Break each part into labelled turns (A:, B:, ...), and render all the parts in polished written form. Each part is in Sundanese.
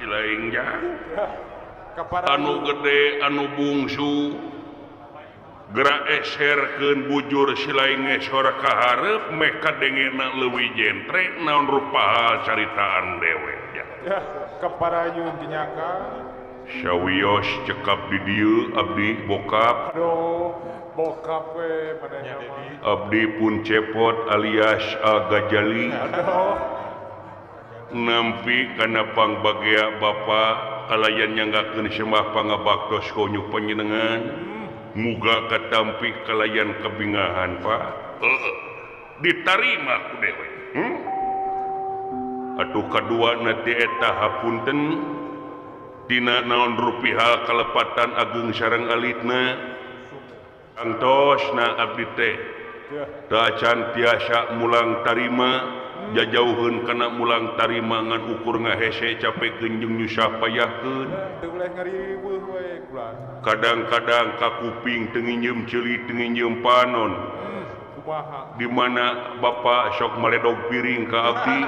A: silaingnya anu gede anu bungsu gerak eserkeun bujur silaing ngesor ka hareup meka dengena leuwih jentre naon rupaha caritaan dewe ya
B: keparayun dinyaka
A: sawios cekap di dieu abdi bokap
B: aduh bokap we padanya
A: abdi pun cepot alias Al-Ghazali
B: aduh
A: nampi kana pangbagea bapa kalayan nyanggakeun sembah pangabaktos konyuk panjenengan muga katampi kalayan kebingahan Pak ditarima ku dewe atuh kadua nanti eta hapunten tina naon rupiah kalepatan ageung sareng alitna antosna abdi teh teu acan tiasa mulang tarima jajauheun kana mulang tarima ngan ukur ngahese capekeun jeung nyusah payahkeun
B: teu boleh ngariweuh we kulan
A: kadang-kadang ka kuping teu nginjeum ceuli teu nginjeum panon
B: kumaha
A: di mana Bapak sok maledog piring ka abdi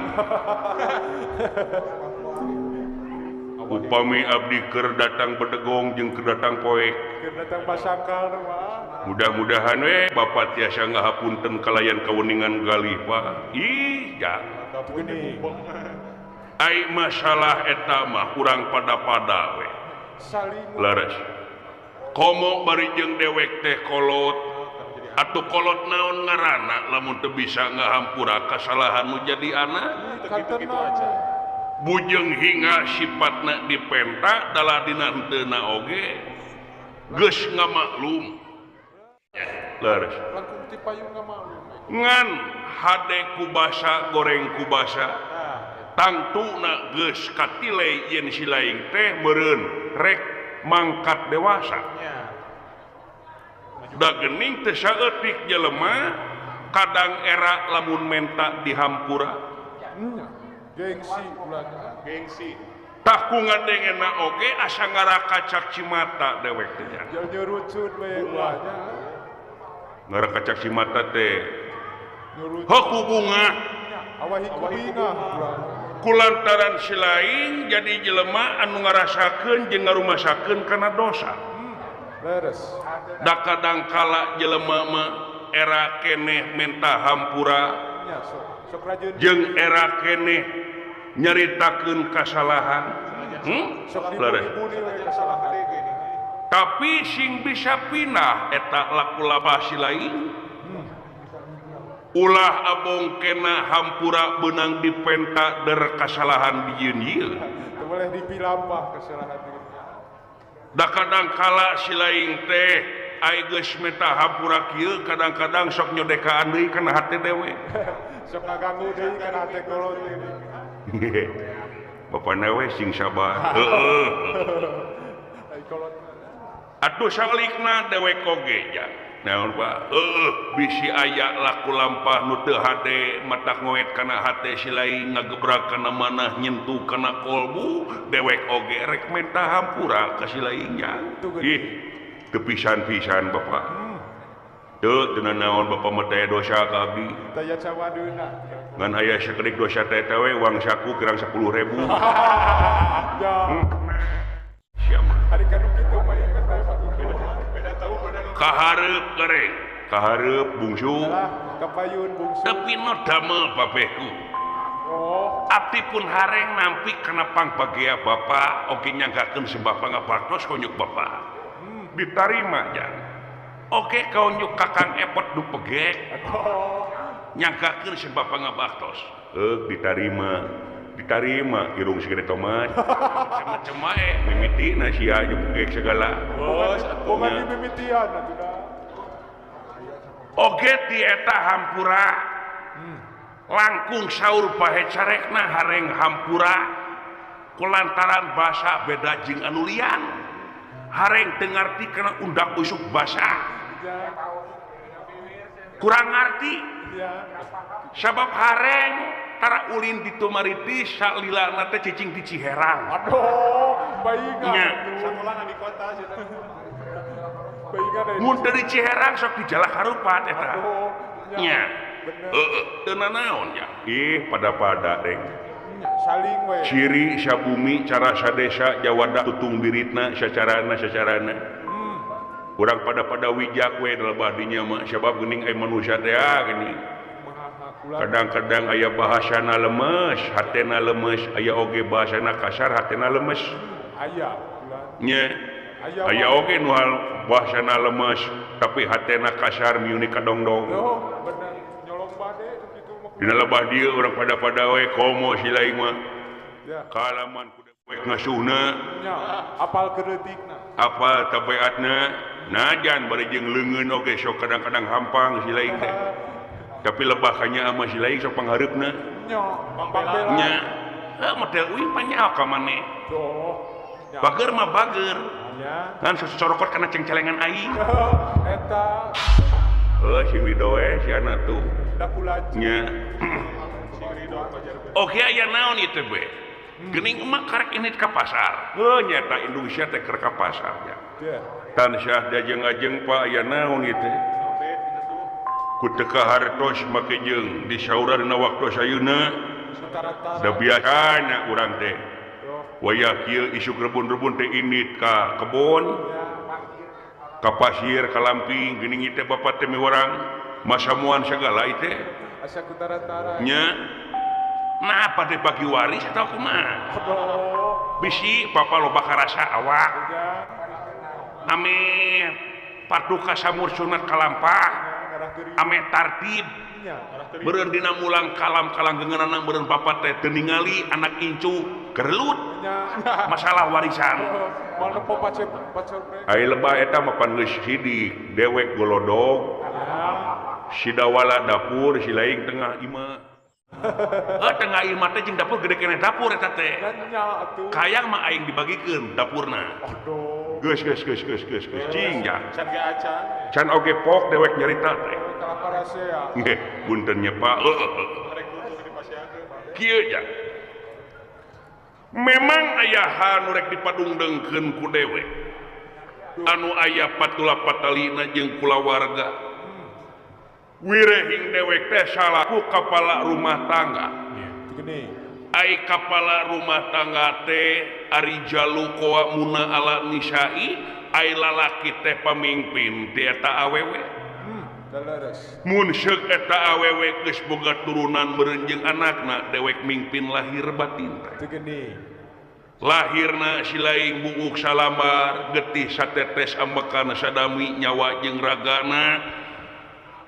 A: upami abdi keur datang bedegong jeung keur datang poek
B: keur datang pasangkal mah
A: mudah-mudahan we Bapak tiasa ngahapunten kalayan kaweningan galih Pak ih ya
B: geuning
A: ai masalah eta mah urang pada-pada we
B: saling
A: laras komo bari jeung dewek teh kolot atuh kolot naon ngaranna lamun teu bisa ngahampura kasalahan nu jadi anak
B: gitu aja
A: bujeng hingga sifatna dipenta daladina henteu oge geus ngamaklum laras
B: langkung ti payung ngamaklum
A: ngan hade kubasa goreng kubasa tangtuna geus katile yen silaing teh meureun rek mangkat dewasa da geuning teu saeutik jelema kadang era lamun menta dihampura
B: gengsi ulah gengsi
A: tak ku ngadengena oge asa ngarakacak cimata dewek teh
B: jauh nyerucut we ulahnya
A: ngarakacak cimata teh
B: nyerucut
A: haku bunga
B: awahi kubinga ulah
A: kulantaran silaing jadi jelema anu ngarasakeun jeung ngarumasakeun kana dosa
B: beres
A: da kadang kala jelema mah era keneh menta hampura
B: nya sok rajin
A: jeung era keneh nyaritakeun kasalahan
B: sok
A: laras
B: dibuni we kesalahan
A: tapi sing bisa pinah eta laku labah silaing ulah abong kena hampura benang dipenta der kasalahan dijieun ieu
B: teu boleh dipilampah kesalahan itu
A: da kadang kala silaing teh ai geus meta hampura kieu kadang-kadang sok nyodekaan deui kana hate dewe
B: sok ngaganggu deui kana hate kolot ini
A: bapana we sing sabar heeh
B: ai kolot
A: atuh salikna dewek oge ja naon Pak bisi aya laku lampah nu teu hade matak ngoet kana hate silaing ngagebrak kana manah nyentuh kana kolbu dewek oge rek menta hampura ka silaingnya ih teu pisan-pisan Bapak teu teu naon Bapak mah daya dosa ka abdi
B: daya cawadeuna
A: ngan aya sakedik dosa teh teh we uang saku kirang 10.000
B: ya
A: siapa
B: hari kanu kitu mah
A: kahareup gareng kahareup bungsu
B: kapayun bungsu
A: tapi no damel babehku
B: oh
A: abdi pun hareng nampi kana pangbagea Bapak oge nyanggakeun sembah pangabaktos konyuk Bapak ditarima ya oke konyuk kakang epot du pegek nyanggakeun sembah pangabaktos ditarima irung segede tomat macam-macam wae mimiti nasi aja pegek segala
B: bukan dimimitian atuh
A: oge ti eta hampura langkung saur pahe carekna hareng hampura kulantaran basa beda jeung anu lian hareng teu ngarti kana undak usuk basa kurang ngarti sabab hareng tara ulin di Tumaritis salilana teh cicing di Ciherang
B: aduh bayiga
A: nya
B: sakola di kota bayiga
A: mun teu di Ciherang sok di Jalak Harupat eta nya teu nanaon nya ih pada-pada deng
B: Saling we.
A: ciri sabumi cara sadesa jawada tutung biritna sacarana urang pada wijak we lebah dinya mah sabab geuning aya manusia teh gini kadang-kadang aya bahasana lemes hatena lemes aya oge bahasana kasar hatena lemes
B: Aya.
A: nya aya oge nu bahasana lemes tapi hatena kasar miuni kadongdong
B: Yo, bener nyolong bade kitu mah.
A: dina lebah dieu urang pada we komo si laing mah
B: Ya.
A: kalaman ku dewek ngasuhna
B: Nya, apal geureudikna.
A: apa tabiatna najan bari jeung leungeun oge sok kadang-kadang hampang si laing teh tapi lebah kanya ama si laing sok panghareupna
B: Nya, pambela.
A: nya model uing panyaho ka maneh
B: Doh.
A: bager mah bager
B: Ya.
A: kan sorokot kana cengcelengan aing
B: Eta
A: si widowe si anak tuh
B: da kulaci.
A: nya
B: Si Ridho pajar.
A: oke aya naon ieu teh be geuning emak karek ini ka pasar nyata Indonesia teh keur ka pasar nya
B: Ya.
A: tan syah dajeng-ajeng pak aya naon ieu teh ku teu kahartos make jeung disaura dina waktu sayeuna
B: Setara-tara.
A: da biasana urang teh
B: Doh.
A: waya kieu isuk rebun-rebun teh init ka kebon ka pasir ka lamping geuning ieu teh bapak teh miwarang masamuan segala ieu teh
B: Asa kutara-tara.
A: nya nah pada pagi waris atau kumaha
B: Doh.
A: bisi papa loba karasa awak
B: Ya.
A: ame paduka samur sunat kalampah
B: Ngarah geuring.
A: ame tartib
B: Nya.
A: beureun dina mulang kalam geungeunana beureun papa teh teu ningali anak incu kerelut
B: Nya.
A: masalah warisan
B: Mau nepo pacet brek.
A: ai lebah eta mah pan geus sidik dewek golodog
B: Ya.
A: si dawala dapur si laing tengah imah tengah imah teh jeung dapur gede keneh dapur eta teh
B: Nya atuh.
A: kayang mah aing dibagikeun dapurna
B: Aduh.
A: geus cing ya
B: Can ge acan.
A: can oge pok dewek nyarita teh
B: Kalapa rasea.
A: nggih punten nya Pak
B: Rek kudu dipasiakeun.
A: kieu ja memang aya hal nu rek dipadungdengkeun ku dewek anu aya patula patalina jeung kulawarga wirehing dewek teh salaku kapala rumah tangga
B: Gini.
A: ai kapala rumah tangga teh ari jalu koa muna ala nisai ai lalaki teh pamimpin ti eta awewe
B: Daleres.
A: mun seuk eta awewe geus boga turunan beureun jeung anakna dewek mingpin lahir batin teh
B: Gini.
A: lahirna si laing bunguk salambar getih satetes ambekan sadami nyawa jeung ragana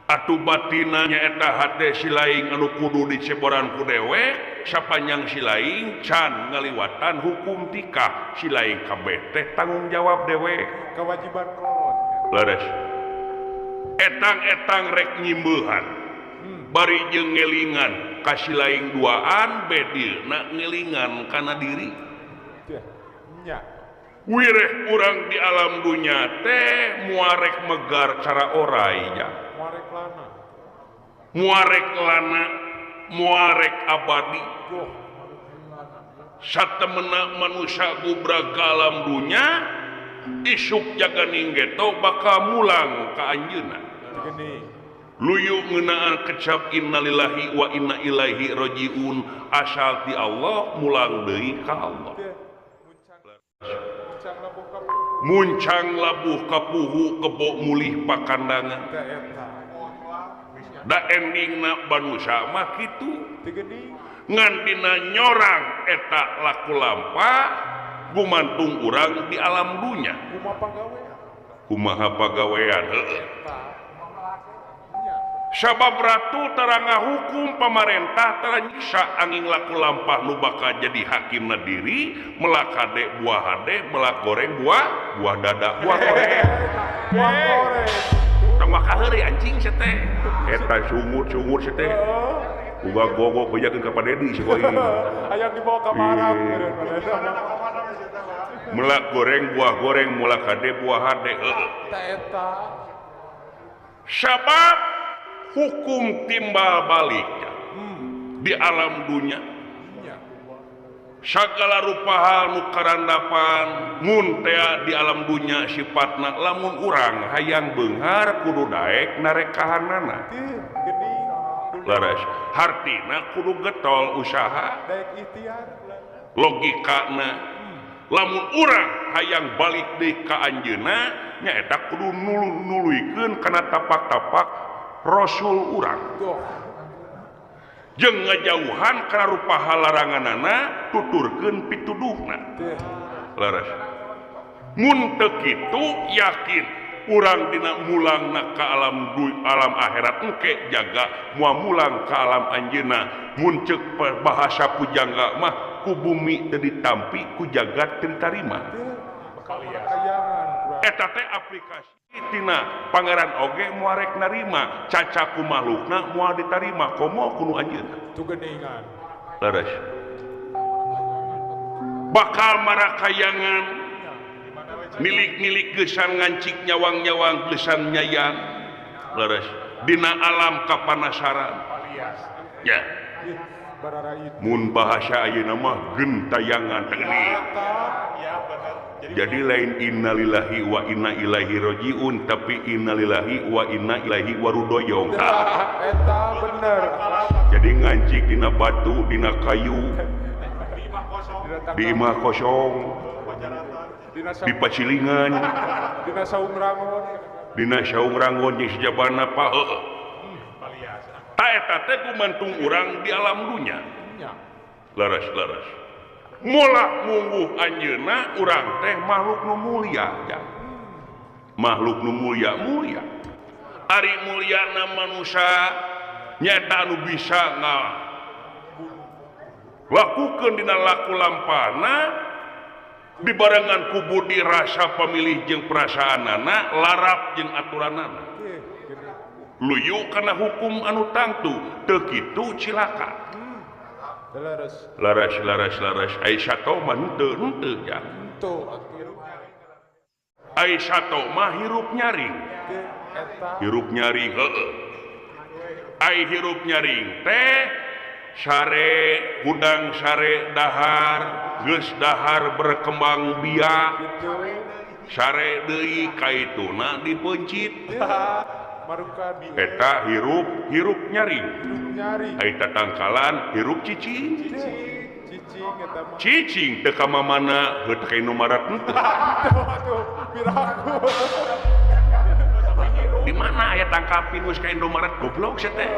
A: atuh batina nyaeta hate si laing anu kudu diceboran ku dewek sapanjang si laing can ngaliwatan hukum tikah si laing kabeh teh tanggung jawab dewek
B: Kewajiban kolot.
A: leres etang-etang rek nyimbehan bari jeung ngelingan ka si laing duaan bedilna ngelingan kana diri
B: Ya. Nya.
A: wireh urang di alam dunya teh muarek megar cara orai ya
B: Warek lana.
A: muarek lana muarek abadi
B: Goh.
A: satemena manusia gubrag ka alam dunya isuk jaga ninggeto bakal mulang ka anjeunna
B: Gini.
A: luyu ngeunaan kecap innalillahi wa inna ilaihi rajiun asal ti Allah mulang deui ka Allah
B: Ya. Muncang labuh ka.
A: muncang labuh kapuhu kebo mulih pakandangan
B: Teh eta.
A: da endingna manusia mah kitu
B: Gini.
A: ngan dina nyorang eta laku lampah gumantung urang di alam dunya
B: Kumaha pagawe?
A: kumaha pagawean heueuh.
B: Eta. Nya.
A: sabab ratu taranga hukum pamarentah taranyisa angin laku lampah nu bakal jadi hakimna diri melakade buah hade melak goreng buah dada buah goreng
B: Buah goreng.
A: tong makaheuri anjing sia teh eta sungut sia teh uga gogo bejakeun ka Padedi si koi
B: Hayang dibawa ka Marang.
A: melak goreng buah goreng melakade buah hade heueuh.
B: Teh eta.
A: Sabab hukum timbal balik di alam dunia
B: Nya.
A: segala rupa hal nu karandapan mun tea di alam dunia sifatna lamun urang hayang beunghar kudu daek narek kahanana
B: Gini.
A: leres hartina kudu getol usaha
B: Daek ikhtiar.
A: logikana lamun urang hayang balik deui ka anjeunna nyaeta kudu nuluykeun kana tapak-tapak rasul urang
B: Tuh.
A: jeung ngajauhan kana rupa halaranganana tuturkeun pituduhna
B: Teh.
A: leres mun teu kitu yakin urang dina mulangna ka alam akhirat engke jaga moal mulang ka alam anjeunna mun ceuk bahasa pujangga mah ku bumi teu ditampi ku jagat teu ditarima
B: Kayangan.
A: eta teh aplikasi tina pangeran oge moal rek narima cacaku makhlukna moal ditarima komo kudu anjeunna
B: Itu geningan.
A: leres bakal marakayangan milik-milik gesan ngancik nyawang-nyawang gesan nyayang leres dina alam kapanasaran ya
B: Ih, barara itu.
A: mun bahasa ayeuna mah gentayangan teuning jadi lain innalillahi wa inna ilaihi rajiun tapi innalillahi wa inna ilaihi warudoyong
B: Eta bener.
A: jadi ngancik dina batu dina kayu di imah kosong
B: Dina
A: di pacilingan
B: Dina saung rangon.
A: dina saung rangon jeung sejabana pa heueuh ta eta teh gumantung urang di alam dunya
B: Nya.
A: leres mola mungguh anjeunna urang teh makhluk nu mulia ya makhluk nu mulia ari mulyana manusia nyata anu bisa lakukeun dina laku lampana dibarengan ku budi rasa pamilih jeung perasaanana larap jeung aturanana
B: Ih, gini.
A: luyu kana hukum anu tangtu teu kitu cilaka laras ai sato mah henteu ya
B: Tuh.
A: ai sato mah hirup nyaring
B: Eta.
A: hirup nyaring heueuh ai hirup nyaring teh sare hudang sare dahar geus dahar berkembang biak
B: Gitu.
A: sare deui kaituna dipencit
B: Marukan.
A: eta hirup nyaring
B: Nyari.
A: ai tatangkalan hirup cicing
B: Cicing eta mah.
A: cicing teu ka mamana heuh teu ka Indomaret henteu
B: Tuh, piraku.
A: di mana aya tangkapin geus ka Indomaret goblok sia teh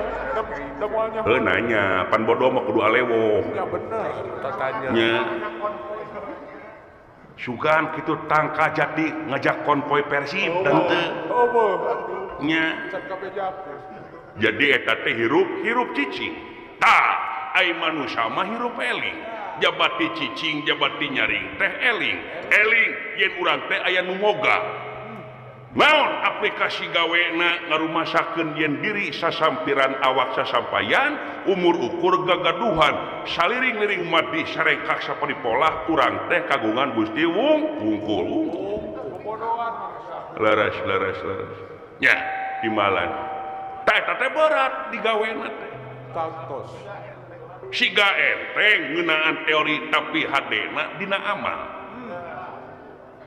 B: Demualnya.
A: heuh nanya pan bodoh mah kudu alewo
B: Ya bener. Tatanya.
A: nya sugan kitu tangka jati ngajak konvoy Persib teu
B: Oh, boh.
A: nya
B: Can kabejak.
A: jadi eta teh hirup cicing tah ai manusia mah hirup eling jabati cicing jabati nyaring teh eling yen urang teh aya nu moga naon aplikasi gawena ngarumasakeun yen diri sasampiran awak sasampayan umur ukur gagaduhan saliring-liring mati sarekak saparipolah urang teh kagungan Gusti wungkul
B: Bodohan.
A: leres nya timalan tah eta teh berat digawena teh
B: Tangtos.
A: siga enteng ngeunaan teori tapi hadena dina amal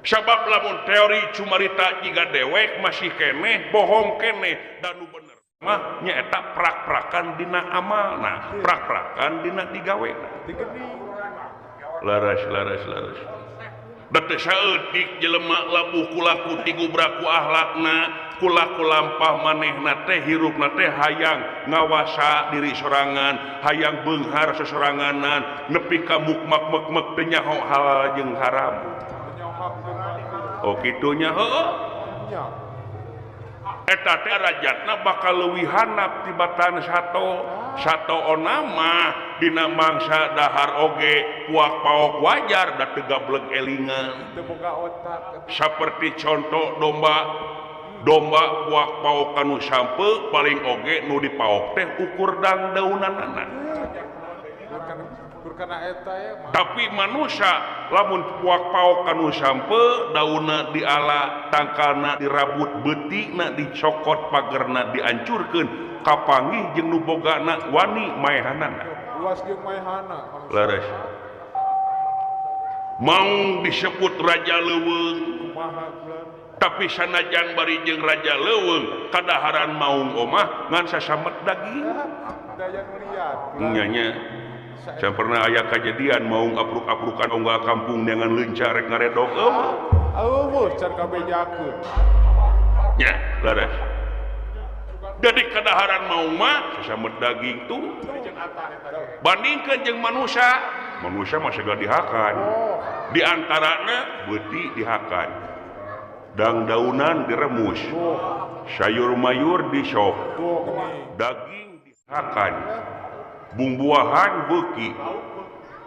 A: sabab lamun teori cumarita jiga dewek masih keneh bohong keneh dan nu bener mah nyaeta prak-prakan dina amalna prak-prakan dina digawena
B: Digening.
A: laras bete saeutik jelema labuh kulaku tigubraku ahlakna kulaku lampah manehna teh hirupna teh hayang ngawasa diri sorangan hayang beunghar sesoranganan nepi ka mukmak mek teu nyaho halal jeung haram
B: Nyohak jeung mati.
A: oh kitu nya heueuh
B: Nya.
A: eta teh derajatna bakal leuwih handap tibatan sato onama dina mangsa dahar oge puak paok wajar da teu gablek elingan
B: Teu boga otak.
A: saperti contoh domba puak paok kanu sampe paling oge nu dipaok teh ukur dang daunanana
B: Kurkana eta ya mah.
A: tapi manusia lamun puak paok kanu sampe daunna diala tangkalna dirabut beutina dicokot pagerna diancurkeun kapanggih jeung nu bogana wani maehanana
B: Luas jeung maehana. manusia.
A: leres mau disebut raja leuweung
B: Kumaha bulan.
A: tapi sanajan bari jeung raja leuweung kadaharan maung omah ngan sasamet daging
B: Daya melihat.
A: nya saya pernah aya kejadian maung apruk-aprukan onggal kampung dengan leuncar rek ngaredog
B: Can kabejakeun.
A: nya laras jadi kadaharan maung mah sasamet daging tuh bandingkeun jeung manusia mah segala dihakan di antarana beuti dihakan dang-daunan diremus sayur mayur disop daging dihakan bumbuahan beuki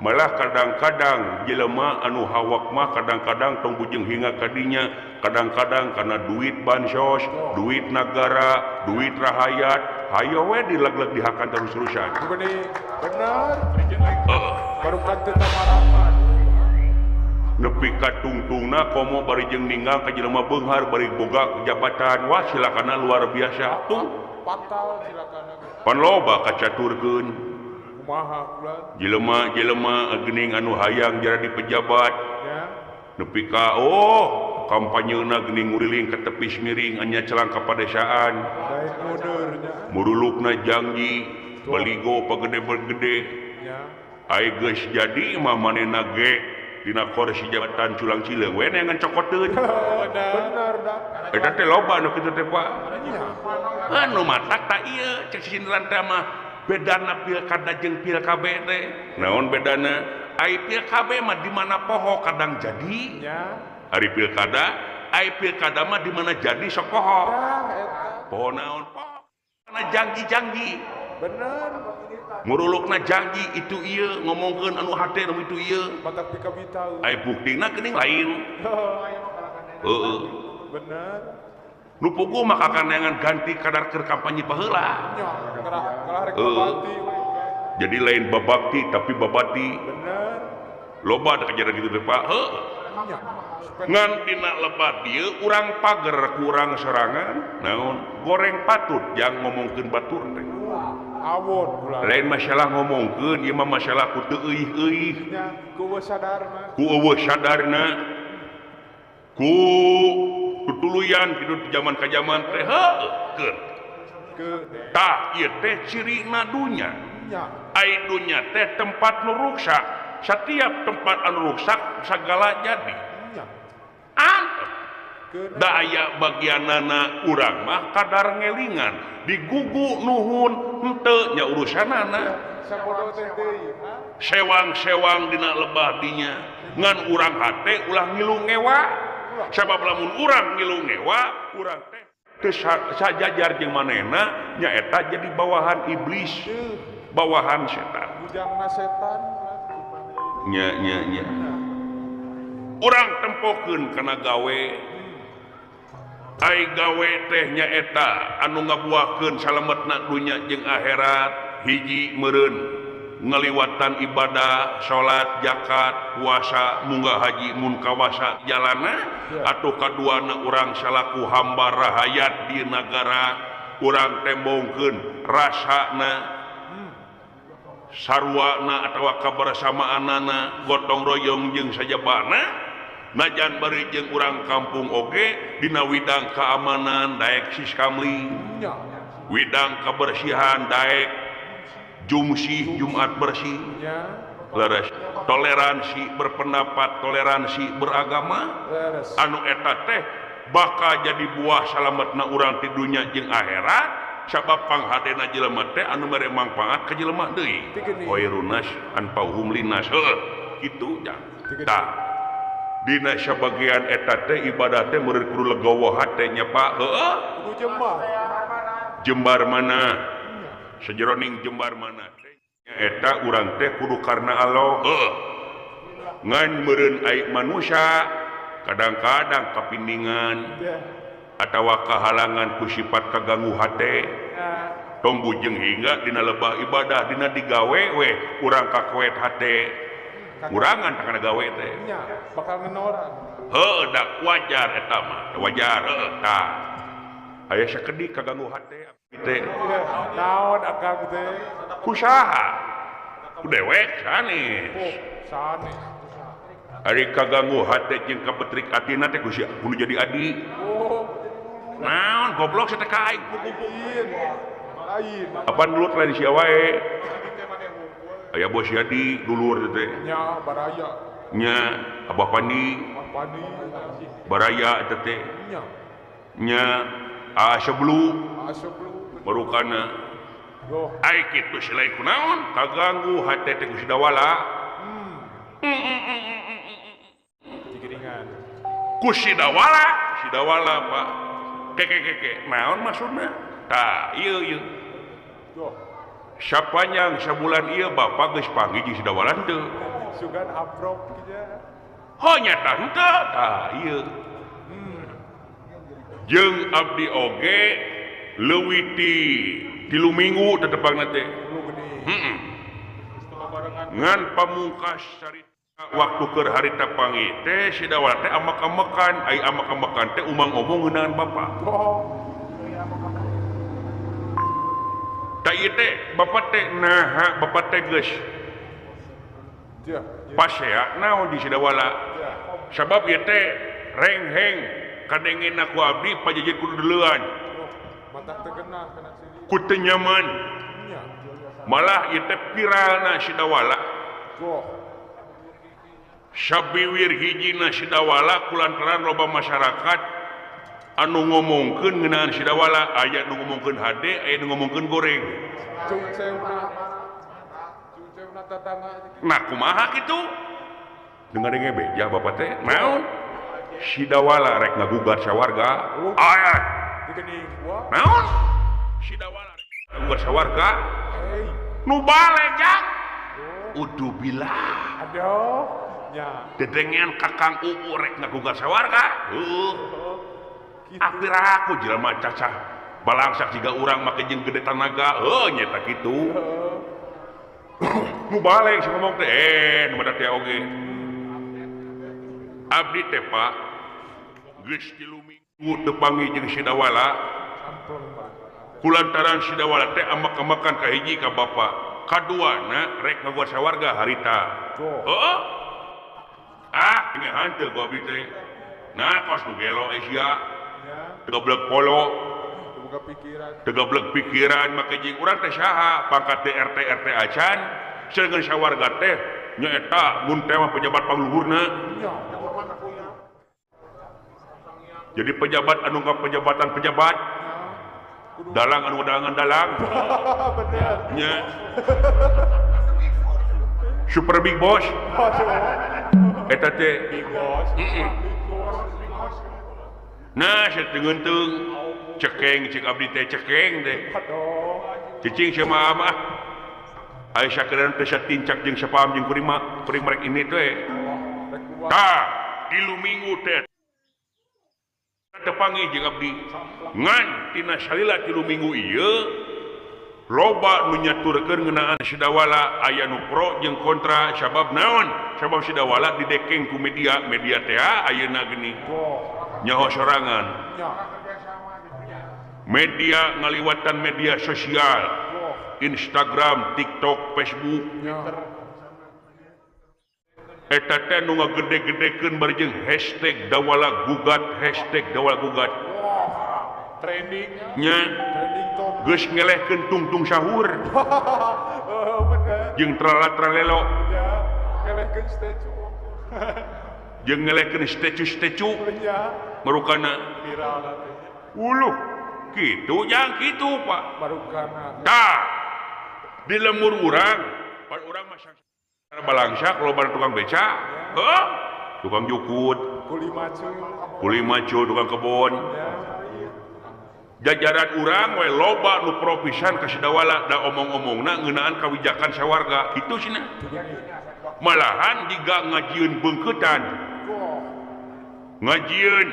A: malah kadang-kadang jelema anu hawak mah kadang-kadang tong bujeng hinga kadinya kadang-kadang karena duit bansos duit negara duit rahayat hayo we dilag-lag dihakan terus-terusan
B: Benar. Baru kante tamarapan.
A: nepi ka tungtungna komo bari jeung ninggal ka jelema beunghar bari boga jabatan wah silakan luar biasa tuh
B: Fatal silakan.
A: pan loba kacaturkeun
B: Kumaha ulah.
A: jelema geuning anu hayang jara di pejabat
B: Ya.
A: nepi ka kampanyeuna geuning nguriling ka tepis miring anya celang ka padesaan
B: Daya modernya.
A: murulukna janji baligo pagede-gede
B: Ya.
A: ai geus jadi mah manehna ge dina kursi jabatan culang cileung we neangan cokoteun
B: Benar dah.
A: eta teh loba anu kitu teh Pak
B: Ya.
A: anu matak tak ieu cek sindiran teh mah bedana pilkada jeung pilkab teh naon bedana ai pilkab mah di mana poho kadang jadi
B: Ya.
A: hari pilkada ai pilkada mah di mana jadi sok poho
B: Ya eta.
A: poho naon poho kana janji-janji
B: Benar.
A: murulukna janji itu ieu ngomongkeun anu hate anu itu ieu
B: Mata pika bitau.
A: ai buktina geuning lain heeh
B: Benar.
A: nu puguh maka kanengan ganti kadar keur kampanye paheula
B: Ya. Kalah rek babati.
A: jadi lain babakti tapi babati
B: Benar.
A: loba ada kejadian gitu teh Pak heuh
B: Ya.
A: ngan dina lebat dieu urang pager kurang serangan naon goreng patut jang ngomongkeun batur teh
B: Awon ulah.
A: lain masalah ngomongkeun ieu mah masalah ku teu euih-euih
B: Ya. Ku sadarna.
A: ku eueuh sadarna ku tutuluyan kitu di zaman ka zaman teh heuh keur
B: Ke.
A: tah ieu teh cirina dunya
B: Ya.
A: ai dunya teh tempat nu ruksak setiap tempat anu ruksak sagala jadi
B: Ya.
A: antep
B: Ke.
A: daya bagianana urang mah kadar ngelingan digugu nuhun henteu nya urusanana
B: Sabodo teh deui.
A: sewang-sewang dina lebah dinya ngan urang hate ulah ngilu ngewa sabab lamun urang ngilu ngewa urang teh teu sajajar jeung manehna nyaeta jadi bawahan iblis bawahan setan
B: Bujangna setan.
A: nya urang tempokeun kana gawe ai gawe teh nyaeta anu ngabuahkeun salametna dunya jeung akhirat hiji meureun ngaliwatan ibadah salat zakat puasa munggah haji mun kawasa jalana atuh kaduana urang salaku hamba rahayat di negara urang tembongkeun rasana sarwana atawa kabersamaanana gotong royong jeung sajabana najan bari jeung urang kampung oge dina widang keamanan daek siskamli
B: Ya.
A: widang kebersihan daek jumsih Jumat bersih
B: Ya.
A: leres toleransi berpendapat toleransi beragama
B: Beres.
A: anu eta teh bakal jadi buah salametna urang ti dunya jeung akhirat sabab panghadena jelema teh anu mere mangpaat ka jelema deui khairunas anfa'uhum linnas heuh kitu jang tah dina sabagian eta teh ibadah teh meureun kudu legowo hate nya Pak heuh
B: Kudu jembah.
A: jembar mana sejeroning jembar mana teh eta urang teh kudu karna Allah heuh ngan meureun ai manusia kadang-kadang kapindingan
B: Ya.
A: atawa kahalangan ku sifat kaganggu hate
B: Ya.
A: tong bujeng hingga dina lebah ibadah dina digawe we urang kakoet hate urangan takana gawe teh
B: Ya. Bakal ngenoran.
A: heuh da wajar eta mah wajar heuh tah aya sakedik kaganggu hate teh
B: Ya. Naon akang teh?
A: kusaha ku dewek sanes
B: Oh, sanes.
A: Ari kaganggu hate jeung kapetrik atina teh kudu jadi adi.
B: Oh,
A: Naon goblok saya teh ka aing kuku.
B: lain.
A: Apaan dulu lain sia wae. Aya bos Yadi dulur teh.
B: Nya baraya.
A: Nya Abah Pandi
B: Pani.
A: baraya eta teh.
B: Nya.
A: Nya Aseblu
B: Aseblu.
A: barukana.
B: Yo.
A: Ai kitu selain kunaon kaganggu hate teh ku sidawala.
B: Digiringan.
A: Ku sidawala Pak. Keke naon maksudna? Tah ieu.
B: Yo.
A: Sapanjang sabulan ieu Bapak geus panggih jeung sidawala teu.
B: Sugan amprop kieu.
A: Oh nyata henteu tah ieu. Jeung abdi oge leuwih ti 3 minggu tetepangna teh.
B: Lu geni.
A: Heeh.
B: Barengan.
A: Ngan pamungkas carita waktu keur harita panggih teh sidawala teh amak-amakan, ai amak-amakan teh umang-omong ngeunaan Bapak.
B: Oh.
A: Da ieu teh Bapak teh naha Bapak teh geus
B: Dia.
A: pasea naon di sidawala.
B: Ya.
A: Sabab ieu teh rengheng kadengena ku abdi pajejeun kudu deuleun.
B: Oh. Mata terkena kena sini.
A: Ku teu nyaman.
B: Nya.
A: Malah ieu teh viralna sidawala.
B: Go.
A: Sabiwir hijina sidawala kulantaran loba masyarakat anu ngomongkeun ngeunaan sidawala, aya nu ngomongkeun hade, aya nu ngomongkeun goreng.
B: Cucewna tetangga.
A: Nah kumaha kitu? Dengar beja Bapak teh. Naon? Sidawala rek ngagugat sawarga. Aya.
B: Digening gua.
A: Naon? Sidawala rek ngagugat sawarga.
B: Hey.
A: Nu bale jak. Udu bilah.
B: Aduh. Nya.
A: Dedengean Kakang Uu rek ngagugat sawarga.
B: Gitu.
A: Akhirnya aku jelema cacah balangsak jiga urang make jeung gede tanaga. Nyeta kitu. Nu balik si ngomong teh nu badak teh oge. Abdi teh Pak geus 3 minggu teu panggih jeung sidawala. Kulantaran sidawala teh amak-amakan ka hiji ka Bapak. Kaduana rek ngaguat sawarga harita. Heeh. Ingehan teu gua abdi teh. Nah kos nu gelo sia. Tegablek polo.
B: Buka pikiran.
A: Tegablek pikiran make jeung urang teh saha pangkat RT acan saeungeun sawarga teh nyaeta mun teh mah pejabat pangluhurna.
B: Nya.
A: Jadi pejabat anu pejabat dalang anu dalangan dalang.
B: Bener.
A: Nya. Super big boss. Eta teh.
B: Big boss.
A: Nah, seteungeun cekeng cek abdi teh cekeng teh.
B: Aduh.
A: Cicing sama mah. Aya sakedeuna teh satincak jeung sapaham jeung kuring rek ini teh. Tah, 3 minggu teh. Teu panggih jeung abdi. Ngan tina salila 3 minggu ieu loba nu nyaturkeun ngeunaan sidawala aya nu pro jeung kontra sabab naon? Sabab sidawala didekeng ku media teh ayeuna geuning. Nyaho sorangan.
B: Nya.
A: Media ngaliwatan media sosial. Instagram, TikTok, Facebook.
B: Nya.
A: Eta teh nu ngagede-gedekeun bari jeung hashtag dawala gugat.
B: Trending.
A: Nya
B: Trending top.
A: geus ngelehkeun tungtung sahur
B: Bener.
A: jeung trala-tralelo
B: Ya. Kelehkeun statue.
A: jeung ngelehkeun stecu
B: Nya.
A: marukana
B: Viral teh.
A: uluh kitu jang kitu Pak.
B: Barukana.
A: Tah di lemur urang pan urang mah balangsak loba tukang beca. Heuh tukang jukut, kuli macu tukang kebon. Jajaran urang we loba nu pro pisan ka sidawala da omong-omongna ngeunaan kawijakan sawarga kitu cenah. Malahan jiga ngajieun beungkeutan. Ngajieun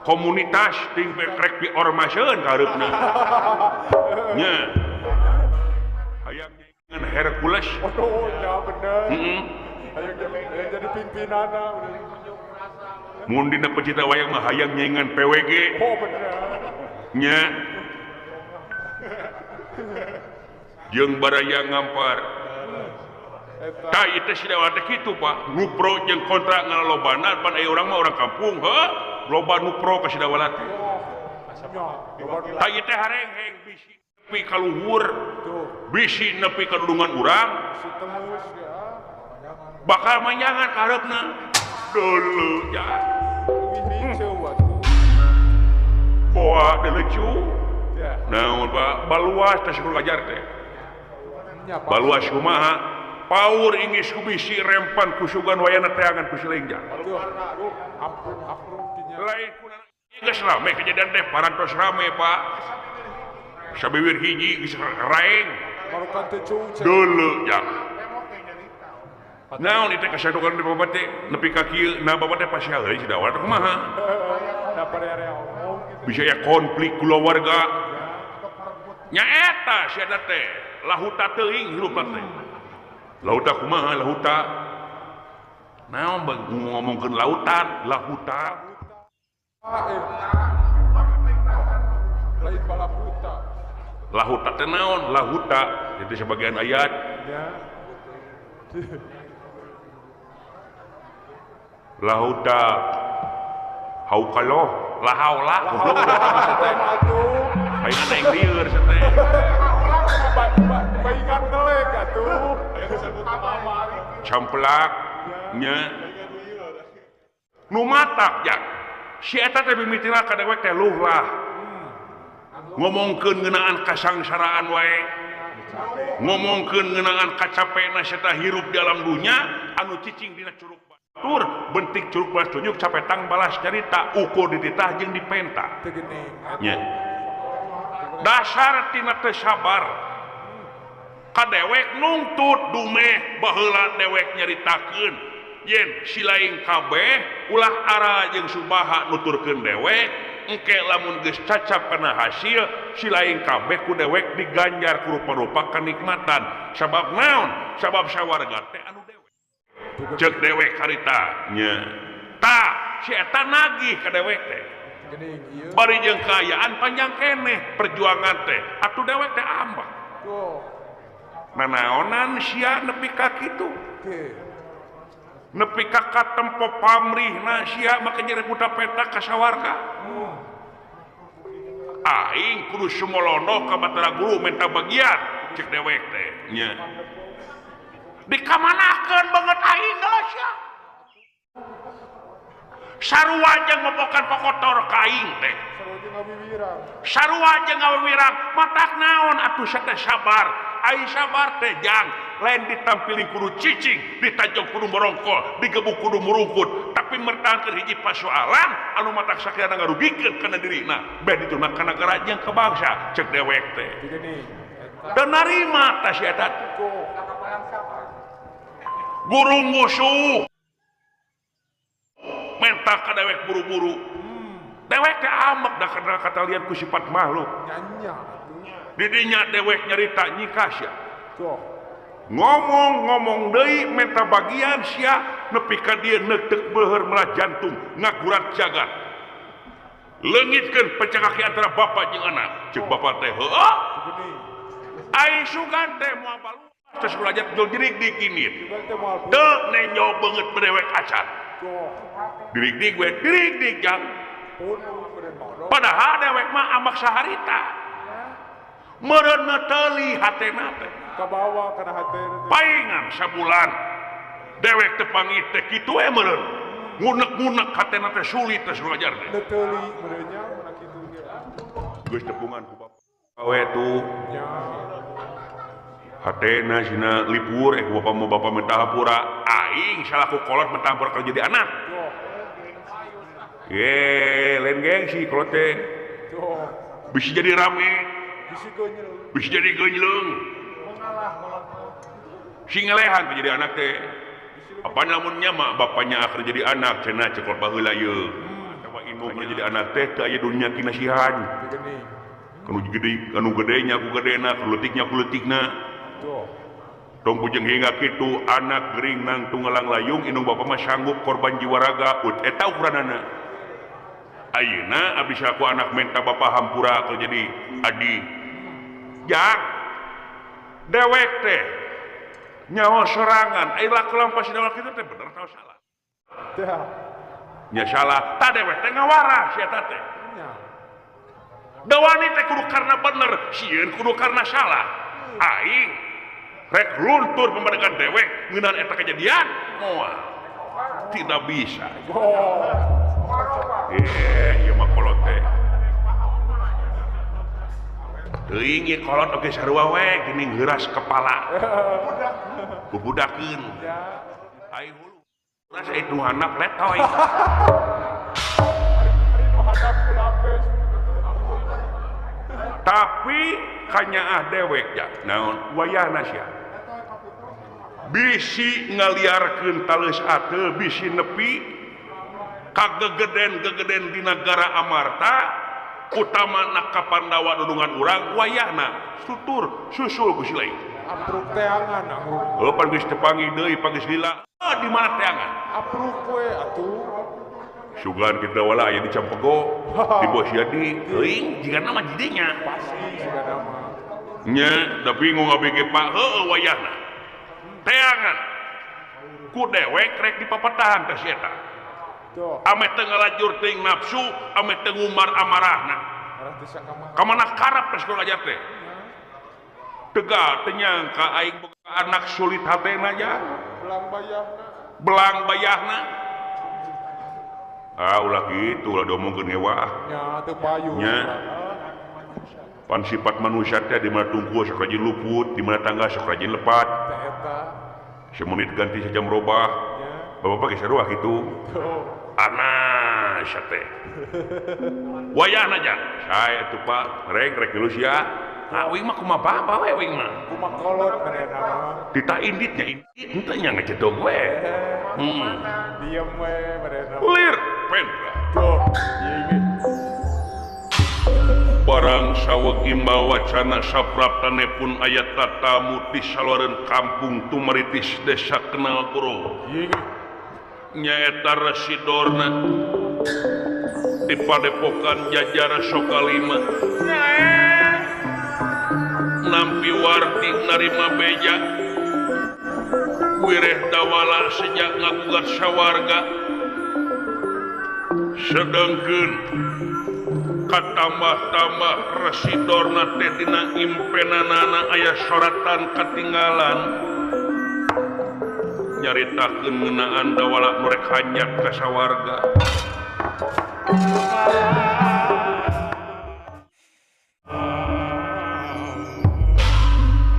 A: komunitas ting rek piormaseun ka hareupna. Nya. Hayang ngan Hercules.
B: Oh, ya bener.
A: Heeh.
B: Hayang jadi pimpinanna.
A: Mun dina pecinta wayang mah hayang nyaingan PWG.
B: Oh, bener.
A: Nya. Jeung baraya ngampar.
B: Eta.
A: tah ieu teh si dewa teh kitu Pak nupro jeung kontrak ngalobana pan aya urang mah urang kampung loba nupro ka si dewa teh tah ieu teh harengheng bisi nepi ka luhur bisi nepi ka dudungan urang
B: Si tembus ya.
A: bakal manjangan ka hareupna deuleu ya
B: Wih hijau atuh.
A: boa delecu
B: Ya.
A: naon Pak baluas teh sakur ngajar teh
B: Nya
A: baluas kumaha paur inggis ku bisi rempan kusugan wayana teangan ku silengjang
B: Aduh. Aprum dinya.
A: lain kunana geus rame kejadian teh parantos rame Pak sabiwir hiji geus raeng
B: Barukan teh cuce.
A: deuleu ya naon itu kasadokan di bapak teh nepi ka kieu na bapak teh pasial deui si dawat kumaha
B: Dapat area omong gitu.
A: bisa ya konflik keluarga nyaeta si eta teh lahuta teuing hirupna teh lahuta kumaha lahuta naon bang ngomongkeun lautan lahuta
B: Lain balap buta.
A: lahuta teh naon lahuta itu sebagian ayat
B: Ya.
A: lahuta haukaloh lahaula goblok udah maksud teh
B: Atuh.
A: aing ana yang lieur teh
B: Baingan ngelek atuh.
A: camplak nya nu matak ya si eta teh mimitilah ka dewek teh luh lah ngomongkeun ngeunaan kasangsaraan wae ngomongkeun ngeunaan kacapena seta hirup di alam dunya anu cicing dina curug batur bentik curug balas tunjuk capetang balas carita ukur dititah jeung dipenta
B: Teu geuning.
A: nya dasar tina teu sabar ka dewek nungtut dumeh baheula dewek nyaritakeun yen si lain kabeh ulah ara jeung subaha nuturkeun dewek engke lamun geus cacap kana hasil si lain kabeh ku dewek diganjar ku rupa-rupa kanikmatan sabab naon sabab sawarga teh anu dewek ceuk dewek harita nya tah si eta nagih ka dewek teh
B: Geuning ieu.
A: bari jeung kaayaan panjang keneh perjuangan teh atuh dewek teh ambah
B: Tuh.
A: nanaonan sia nepi ka kitu
B: Oke.
A: nepi ka katempo pamrihna sia make nyere budak peta ka sawarga aing kudu sumolono ka batara guru minta bagian cek dewek teh nya dikamanakeun banget aing geus sia sarua jeung mobokan pokotor ka aing teh
B: Sarua jeung ngawiwirang.
A: sarua jeung ngawirang matak naon atuh teh sabar ai sabar teh jang lain ditampilin kudu cicing ditajong kudu merongkol digebuk kudu merungkut tapi mertahankeun hiji pasoalan anu matak sakiana ngarugikeun kana dirina beh dituna ka nagara jeung ka bangsa cek dewek teh
B: Teu geuning.
A: dan narima tah si eta
B: Tuh.
A: guru ngusuh menta ka dewek buru-buru dewek teh amek da kana katalian ku sifat makhluk
B: Nyanya.
A: didinya dewek nyarita nyika sia
B: Tuh.
A: ngomong deui menta bagian sia nepi ka dieu neuteuk beuheur melah jantung ngagurat jagat leungitkeun pecakaki antara bapa jeung anak ceuk bapa teh heueuh
B: Teu geuning.
A: ai sugan teh moal baluas terus belajar jol jerik dikinit
B: Ibarat teh moal
A: teu nenyo beungeut bedewek acan
B: Tuh.
A: dirik we dirik jang
B: Pun beren modal.
A: padahal dewek mah amak saharita meureun neuteuli hatena teh
B: Ka bawah kana hate teh.
A: paingan sabulan dewek teh pangit teh kitu we meureun ngunek-ngunek hatena teh sulit teh suruh ajar teh
B: Neuteuli merenya mana kitu ge.
A: geus tepungan ku bapa awe tuh
B: Nya.
A: hatena sina lipur bapa minta hapura aing salaku kolot minta hapura kalau jadi anak
B: Tuh.
A: lain gengsi kalau teh
B: Tuh.
A: bisa jadi rame
B: Bisi geunyeul.
A: bisa jadi genjleung si ngelehan jadi anak teh apa namunnya mah bapaknya akan jadi anak cenah cekol baheula ieu atawa indung jadi anak teh teu aya dunya kinasihan
B: Teu geuning.
A: anu gede nya ku gedena ku leutiknya ku leutikna
B: Tuh.
A: tong bujeng hingga kitu anak gering nang tunggalang layung indung bapa mah sanggup korban jiwa raga eta ukuranana ayeuna abis aku anak menta bapa hampura keur jadi adi jak dewek teh nyawa serangan ai laku lampah si dewek kitu teh bener tau salah
B: Teh.
A: nya salah tah dewek teh ngawara si eta teh
B: Nya.
A: dawani teh kudu karena bener sieun kudu karena salah aing rek luntur pembadegan dewek ngeunaan eta kejadian moal tidak bisa
B: Oh.
A: ieu mah kolot teh teuing ieu kolot oge sarua we geuning heuras kepala bubudakeun
B: Ya.
A: ai hulu rasa itu handap letoy tapi kanyaah dewek ya naon wayahna sia bisi ngaliarkeun taleus ateul bisi nepi ka gegeden di negara Amarta utamana ka Pandawa dudungan urang wayahna sutur susul ku si lain
B: Apruk teangan anggur.
A: pan geus teu panggih deui panggih lila di mana teangan
B: Apruk we atuh.
A: sugan kita wala aya di Campego di Bosiadi teuing jiga nama jidinya
B: Pasti sudah nama.
A: nya da bingung abg Pak heueuh wayahna teangan ku dewek rek dipapatahan ka si eta
B: Tuh.
A: ame teu ngalajur teuing nafsu ame teu ngumar amarahna
B: Arah desa kamar.
A: kamana karep tes kula ajar teh tegal teu nyangka aing boga anak sulit hatena nya
B: Belang bayahna.
A: belang bayahna ulah gitu ulah diomongkeun hewa
B: Nya teu payu.
A: Nya. pan sifat manusia teh di mana tungku sok rajin luput di mana tangga sok rajin lepat
B: Teh eta.
A: semenit ganti sejam robah
B: Nya.
A: bapak geus sarua kitu
B: Tuh.
A: anak teh wayahna jang saya tuh Pak rek dulu sia wing mah kumaha apa we wing mah
B: Kumak kolot mereka mah.
A: tita inditnya indit henteu nya ngecedog we
B: Diem we mereka.
A: lir pendra
B: Tuh. Ini.
A: barang sawegi mawacana sapraptanepun aya tatamu di salureun kampung tumaritis desa kenal guru
B: Ini.
A: nyaeta residorna di padepokan jajar sokalima nampi warti narima beja wireh dawala sejak ngagugat sawarga sedangkeun katambah-tambah residorna teh dina impenanana aya soratan katinggalan nyaritakeun ngeunaan dawala nu rek hajat ka sawarga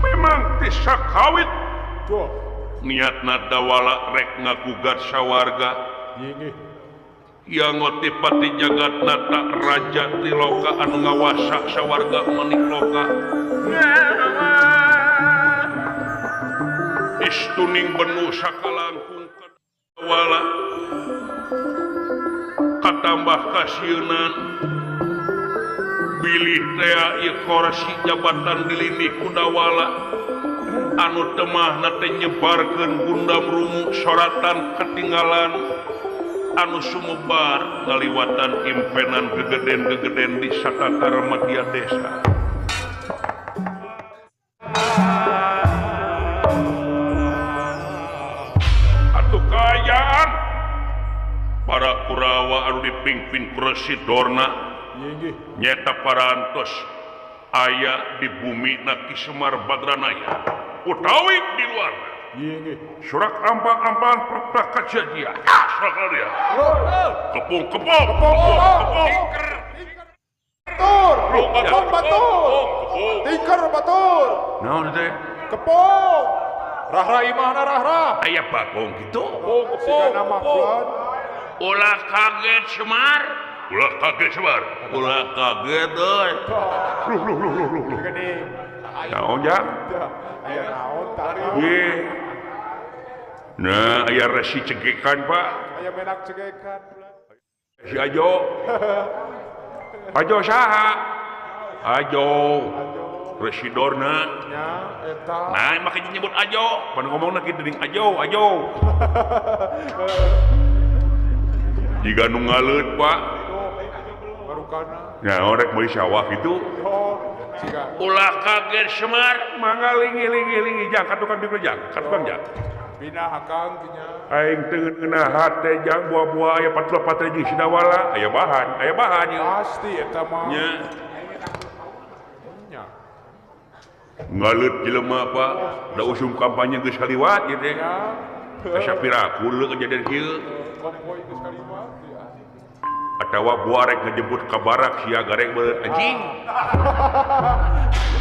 A: memang tisa kawit
B: Tuh.
A: niatna dawala rek ngagugat sawarga
B: Ini.
A: yang ngotipati jagat nata raja tiloka anu ngawasa sawarga manik loka istuning benu sakalangkung kadawala katambah kasieun bilih tea ieu korsi jabatan dilini kudawala anu temahna teh nyebarkeun gundam rumu soratan ketinggalan anu sumebar ngaliwatan impenan gegeden di satatara madya desa atuh kayaan para Kurawa anu dipingpin ku Residorna
B: Ini.
A: nyata parantos aya di bumi Ki Semar Badranaya utawi di luar
B: Ini.
A: surak ambang-ambang perprak kejadian surak dia kepung
B: Batur. Batur. Tikar batur.
A: naon teh
B: Kepong. Rahra imahna rahra.
A: aya bagong gitu
B: Siga nama Fuad.
A: ulah kaget Semar ulah kaget euy
B: Gini.
A: naon ja
B: Aya naon tari.
A: ye nah aya resi cegekan Pak
B: Aya menak cegekan.
A: si Ajo saha Ajo Residorna
B: Nya eta.
A: nah makanya nyebut Ajo pan ngomongna kitu ding Ajo jika nu ngaleut Pak
B: Baru kana.
A: ya orek meuli sawah gitu
B: Oh. Siga.
A: ulah kaget Semar mangga lingi jang katukang dikerjang katukang jang
B: Bina hakang nya.
A: aing teu ngeunah hate jang buah-buah aya patlo-patlo jeung sidawala aya bahan ieu
B: Pasti eta mah.
A: nya
B: Nya.
A: ngalut jelema Pak da usum kampanye geus kaliwat ieu teh
B: Ya.
A: asa pirakul kejadian kieu
B: Konvoy geus kalimat. Ya.
A: atawa buah rek ngejemput ka barak sia gareng beureut anjing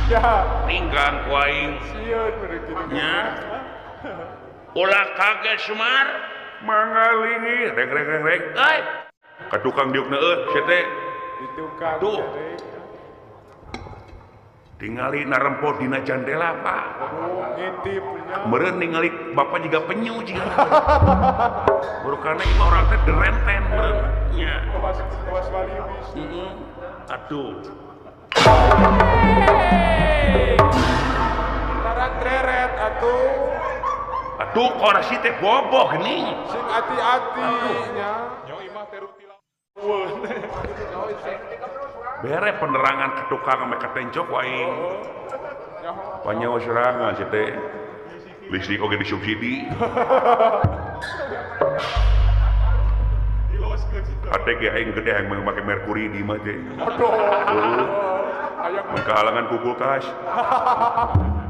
B: Ya.
A: tinggang ku aing
B: Sieun mereka kitu.
A: nya ulah kaget Semar mangga lingi rek ai ka tukang diukna sia teh
B: Ditukang.
A: Tuh.
B: jadi.
A: tingali narempot dina jandela Pak
B: Ngintip nya.
A: meureun ningali bapak juga penyu jiga baru karena itu orang teh derenten meureun nya
B: Kewas walibis.
A: atuh
B: Taran treret atuh.
A: korasi teh boboh geuning
B: Sing hati-hati nya. Nyawa imah teh ruti lamun.
A: bere penerangan ke tukang ame katencok wae
B: Nyawa.
A: panyawa serangan si teh listrik oge disubsidi ATG aing gede yang make merkuri di mah teh
B: Aduh. Aya
A: mengkahalangan ku kulkas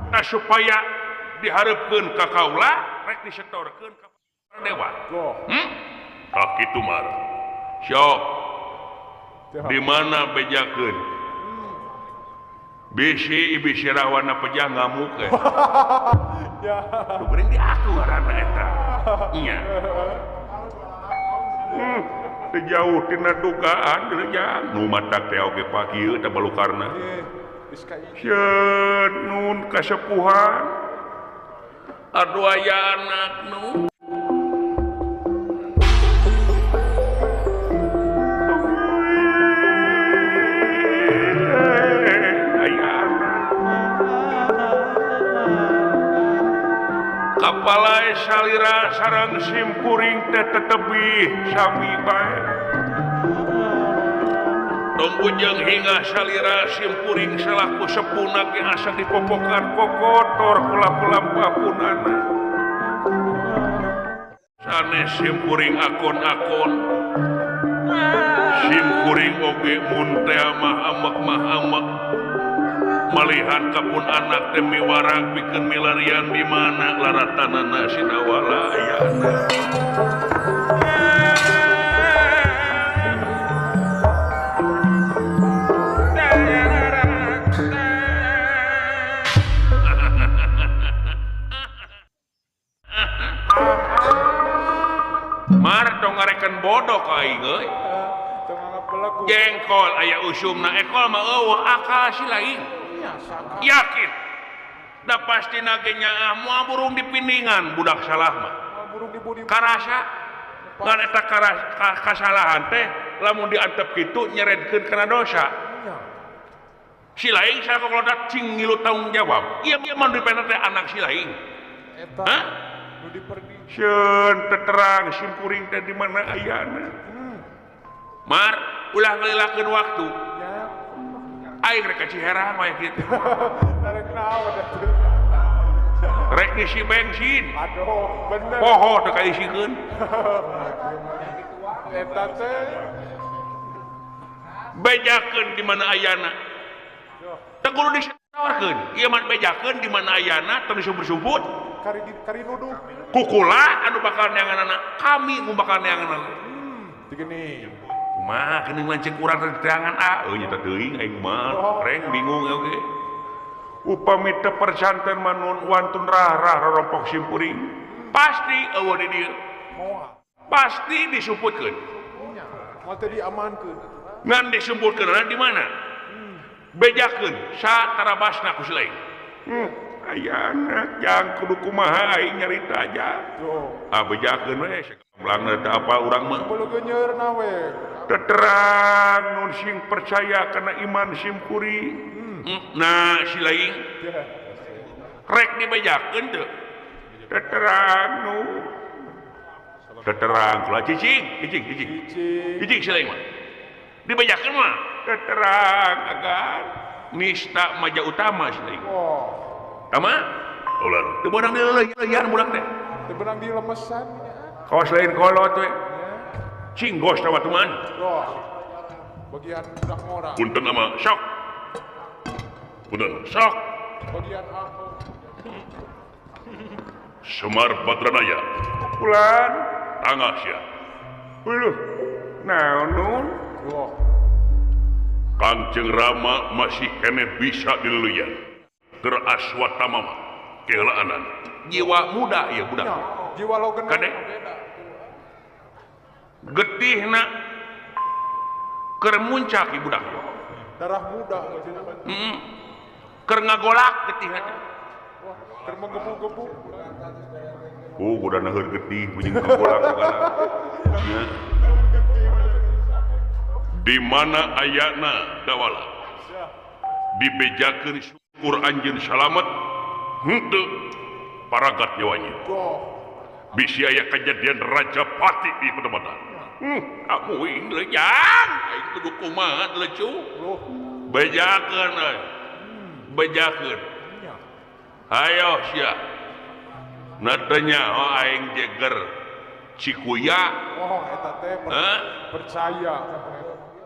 A: nah supaya diharapkeun ka kaula rek disetorkeun ka dewa
B: Loh.
A: tak kitu mar syok di mana bejakeun bisi rawana pejah ngamuk
B: Ya.
A: tuh bering di aku ngaranna eta nya teu jauh tina dugaan geus jang nu matak teh oge pakieu teh balukarna
B: Geus ka ieu.
A: sieun nun kasepuhan aduh aya anak nu aya anak kapalae salira sareng simkuring teh tetebih sami bae Tonggunjeng hingga salira simpuring selaku sepuna ge asa dipopokan kokotor kula-kula sanes simpuring akon-akon simpuring oge mun teh mah amek malihan kapun anak teh miwarang pikeun milarian di mana laratanana sidawala ayana Mar dong ngarekeun bodoh ka aing euy.
B: Teu nganggap belagu.
A: Jengkol aya usumna ekol mah eueuh akal si lain.
B: Nya saka.
A: Yakin. Da pasti ge nyaah moal burung dipindingan budak salah mah.
B: Burung di budi.
A: Karasa ngan eta kasalahan teh lamun diantep kitu nyeredkeun kana dosa.
B: Nya.
A: Si lain sakolodat cing ngilu tanggung jawab. Ieu mah dipena teh anak si lain.
B: Eta.
A: Hah?
B: Nu diperdi.
A: Sieun terang simkuring teh di mana ayana. Mar, ulah ngalilakeun waktu.
B: Ya.
A: Aing rek ka Ciherang we kitu.
B: Narek naon atuh.
A: Rek ngisi bensin.
B: Aduh, bener.
A: Poho teu kaisikeun.
B: Eta teh.
A: Bejakeun di mana ayana. Teu kudu disawarkeun. Ieu mah bejakeun di mana ayana teu disumput-sumput.
B: Kari nuduh.
A: Kukula anu bakal neangan kami nu bakal neangan.
B: Digini.
A: Kumaha keuning lanceuk urang teh teangan euy nya teuing aing mah reng bingung oge. Upami teu percanten manun wantun rah-rah rorompok simpuring. Pasti eueuh di dieu.
B: Moal.
A: Pasti disumputkeun.
B: Nya. Moal teh diamankeun.
A: Ngan disumputkeun di mana? Bejakeun satarabasna ku si lain. Aya anak jang kudu kumaha aing nyarita aja.
B: Tuh.
A: Bejakeun we sakamblangna teh apa urang mah.
B: Bulu geunyeurna we.
A: Teterang nun sing percaya kana iman simkuri. Nah si lain
B: Ya.
A: rek dibejakeun teu. Teterang nu. Teterang kula cicing.
B: Cicing.
A: Cicing si lain mah. Dibejakeun mah teterang agan. nista maja utama sih.
B: Oh,
A: Tama? Ular. Teu beunang di leuyan budak teh.
B: teu beunang di lemesan.
A: Kawas lain kolot we.
B: Ya.
A: Cinggos tawat teman.
B: Oh. Bagian budak ngora.
A: Punten nama sok. Punten sok.
B: Bagian aku.
A: Semar Badranaya. Pulan. Tangah sia. Uluh. Naon nun?
B: Oh.
A: Kangjeng Rama masih kene bisa dileuyan. Keur Aswatama mah keulaanan. Jiwa muda ya budak.
B: Ya, jiwa lo genep
A: Kade?
B: beda.
A: Getihna keur muncak ieu budak.
B: Darah muda.
A: Keur ngagolak getihna teh.
B: Wah, keur menggebu-gebu.
A: Udah naheur getih punya ngagolak segala. Ya. Di mana ayana dawala dibejakeun syukur anjeun salamet henteu paragat nyawanya.
B: Oh.
A: Bisi aya kejadian Raja Pati di Pedematan. Aku ing lejang, aing kudu kumaha lecu.
B: Loh.
A: Bejakeun euy. Bejakeun.
B: Ya.
A: Hayo sia. Natenya aing jeger Cikuya.
B: Oh, eta teh percaya.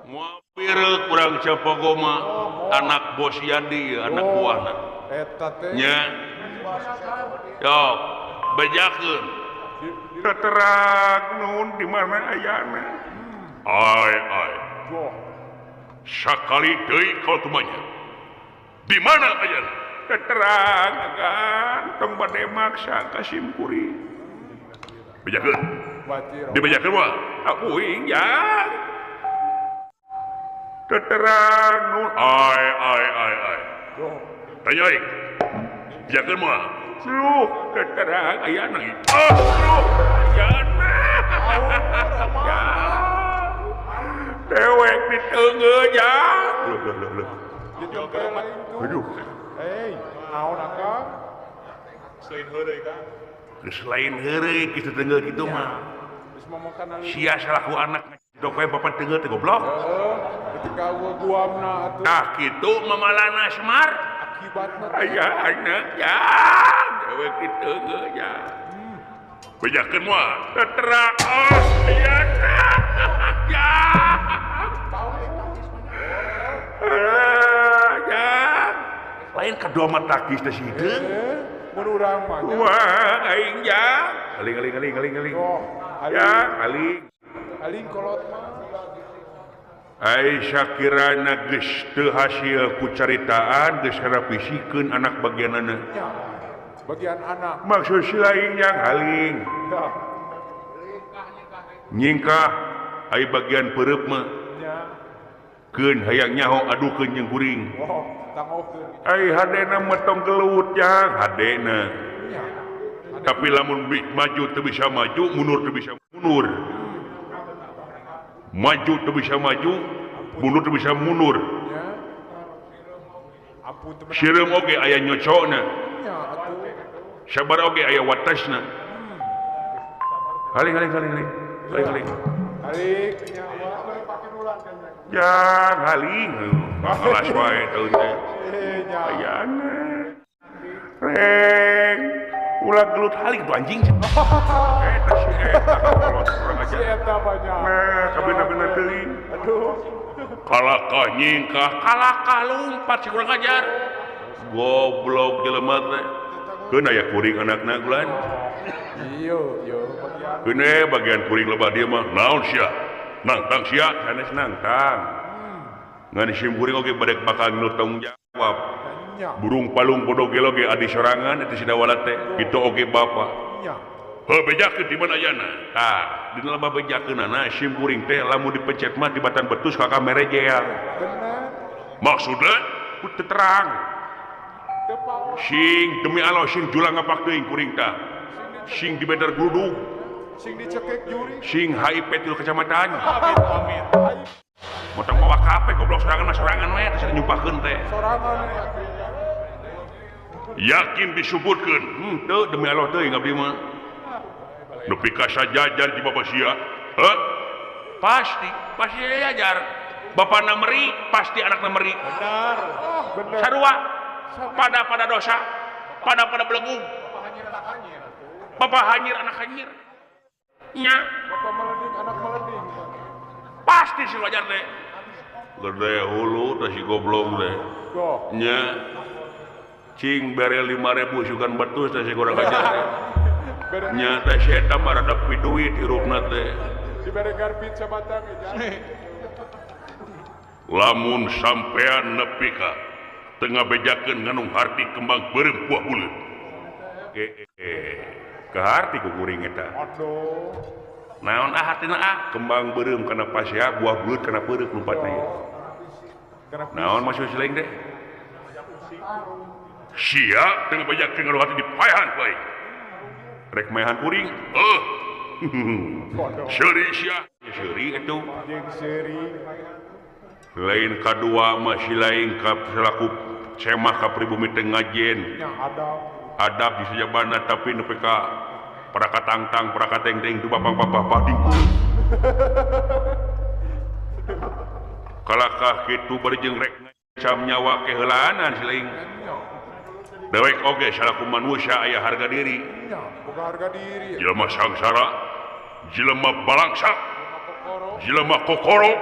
A: Moal pireuh kurang capogoma anak bos Yadi, anak buahna.
B: Eta teh.
A: Nya. Yo, bejakeun. Terang nun di mana ayana. Ai.
B: Oh.
A: Sakali deui kau tumanya. Di mana ayana? Terang kan tong bade maksa ka Simpuri. Bejakeun.
B: Bacir.
A: Dibejakeun mah. Aku injang. Terang nun ai.
B: Oh.
A: Tanya aing. Bejakeun mah. Lu terang ayana. Lu ayana. Ya. Dewek di teungeuh ya. Loh.
B: Gitu kayak lain tuh.
A: Aduh.
B: Naon akang?
A: Selain heureuy kitu teungeuh kitu mah.
B: Geus momokan ali.
A: Sia salaku anak dope bapak teungeuh teh goblok.
B: Ketika guamna atuh
A: Tah kitu mamalana Semar.
B: akibatna
A: Aya anak ya. Dewek di teungeuh ya. Bejakeun mah terang ayana. Ya. Ya. Lain kedua mata kis teh situ.
B: mun urang mah nya.
A: Wah, aing ya. Aling.
B: Oh,
A: Ya, aling.
B: aling kolot mah.
A: Ai sakirana geus teu hasil ku caritaan geus harapikeun anak bagianana.
B: Ya. Bagian anak.
A: Maksud si lain yang aling.
B: Ya.
A: Nyingkah ai bagian pereup mah
B: Ya.
A: keun hayang nyaho adukeun jeung kuring.
B: Oh, tangokeun.
A: Ai hadena metong gelut jang hadena.
B: Ya.
A: Tapi lamun maju teu bisa maju, mundur teu bisa mundur. Maju teu bisa maju, mundur teu bisa mundur.
B: Ya. Ampun temen.
A: Sireum oge aya nyocokna,
B: Ya, atuh.
A: sabar oge aya watasna. Aling.
B: Alik nya.
A: Jang aling. Alas wae teu teh.
B: Nya.
A: Ayana. Reng. Ulah gelut haling tuh anjing. Eta si eta kolot kurang
B: Si
A: ajar.
B: eta banyak.
A: Nah, kabina-bina teuing.
B: Aduh.
A: Kalakah nyingkah, kalakah lumpat si kurang ajar. Goblok jelema teh. Keun aya kuring anakna gulan.
B: Iya, bagian.
A: Keun bagian kuring lebah dia mah naon sia? Nangtang sia, sanes nangtang. Ngan sim kuring oge bade bakal nu tanggung jawab.
B: Nya.
A: Burung palung bodoh gelo ge adi sorangan eta si dawala teh. Kitu oge bapa.
B: Nya.
A: Heuh bejakeun di mana ayana? Tah, dina lemah bejakeunana sim kuring teh lamun dipencet mah tibatan betus ka kamera jea.
B: Bener.
A: Maksudna teu terang.
B: Teu power.
A: Sing demi Allah sing julang ngapak teuing kuring tah. Sing di bedar gludug,
B: Sing dicekek juri.
A: sing HIP tilu kecamatan.
B: Amin.
A: Motong bawa kape goblok sorangan we teh nyumpahkeun teh.
B: Sorangan
A: Yakin disebutkeun. Teu demi Allah teuing abdi mah. Nepi ka sajajar di Bapak sia. Heh? Pasti ajar. Bapana meri, pasti anakna meri.
B: benar. Oh, Bener.
A: sarua pada dosa pada belenggu bapak hanyir anak hanyir nya
B: Bapak meleding, anak meleding.
A: pasti si wajar teh gede hulu teh si goblok teh
B: Go.
A: nya cing bere 5.000 sugan betus teh si goreng ajar
B: Bere
A: nya teh si eta mah rada piduit hirupna teh
B: dibere garpit sabatang ya.
A: lamun sampean nepi ka tengah bejakeun nganung harti kembang beureum buah buleut ke harti ku kuring eta
B: Aduh.
A: naon hartina kembang beureum kana pasea buah buleut kana peureuk lumpatna ieu
B: Kenapa?
A: naon maksud sileng teh sia tengah bejakeun nganung harti dipaehan bae rek maehan kuring seuri sia seuri atuh
B: Jeung seri.
A: lain kadua masih lain selaku semah ka pribumi teh ngajen
B: Nya ada.
A: adab di sajabana tapi nepi ka para katangtang para katengteng itu bapak-bapak dingkul kalakah kitu bari jeung rek ngacam nyawa keheulaanan silaing dewek oge salaku manusia aya harga diri
B: Nya boga harga diri.
A: jelema sangsara jelema balangsa
B: Kokoro.
A: jelema kokoro